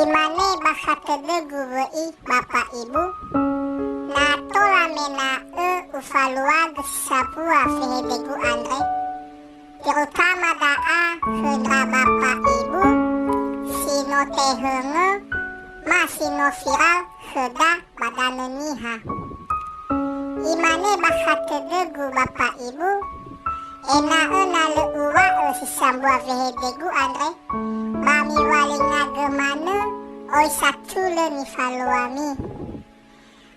Imane bakatede gubei bapak ibu nato lamena ufaluag sapua Fehede gu andre terutama daa hendra bapak ibu sino tehenge masino viral heda badane niha. Imane bakatede gu bapak ibu ena le uwa sisambua Fehede gu andre mami walinga gemane oi satule ni faluami.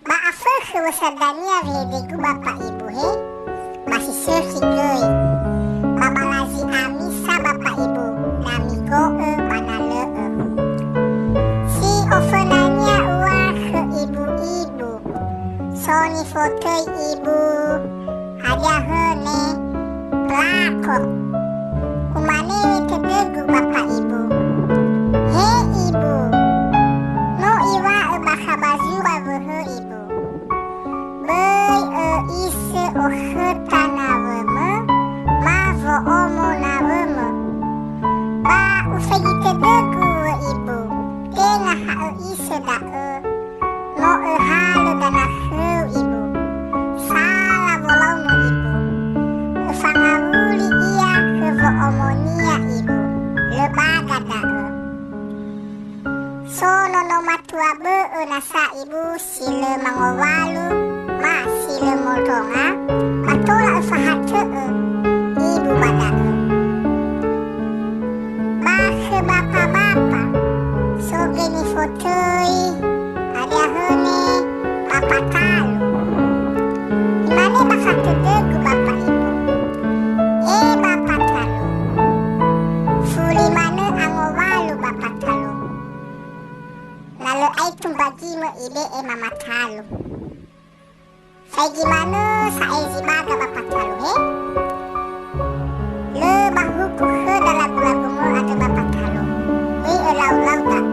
Maafe kewasadania Fehede gu bapak ibu he masih sekigoi babalazi amisa bapak ibu namigo banale si ofenanya uwa ke ibu-ibu soni fotoi ibu ada hene pelakor kumane tedegu bapak ibu. He ibu no iwa bakabazura vehe ibu bei ise ohetana veme mavo omo na veme ba ufegi tedegu ibu tengah ise da no hale dana he ibu sala volaumu ibu fangawuli iya kevo omonia ibu lebaga da sono no matua be nasa ibu sile mangowalu ma sile motonga matola fahate ibu bada bahe bapa so geni fotoi ada hene papa talu imane bakate degu bapak ibu bapak talu fuli mane angowalu bapak talu lalu ai tumbagi me ide mama talu saya gimana saya zibaga bapak talu he le bahu kuhe dalam lagu-lagumu ada bapak talu lau-lau tak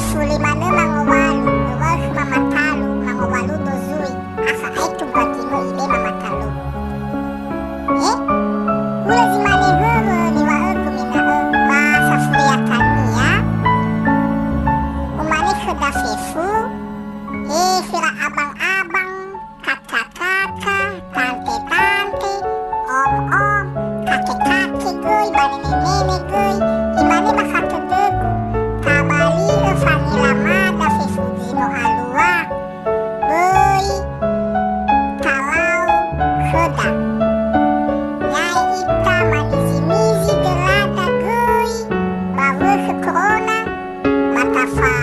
fuli mane mangowalu wah mama talu mangowalu dozui asa ai tumbagi me ide mama talu ula zimane hehe ni wa kumina bahasa furiakani ya umane heda fefu fira abang-abang kakak-kakak tante-tante om-om kakek-kakek goy banene-nene goy imane bakate degu kabali vanila mada fefu dino alua goy kalau heda nyai ita manizi-mizi gelada goy bawe ke corona matafa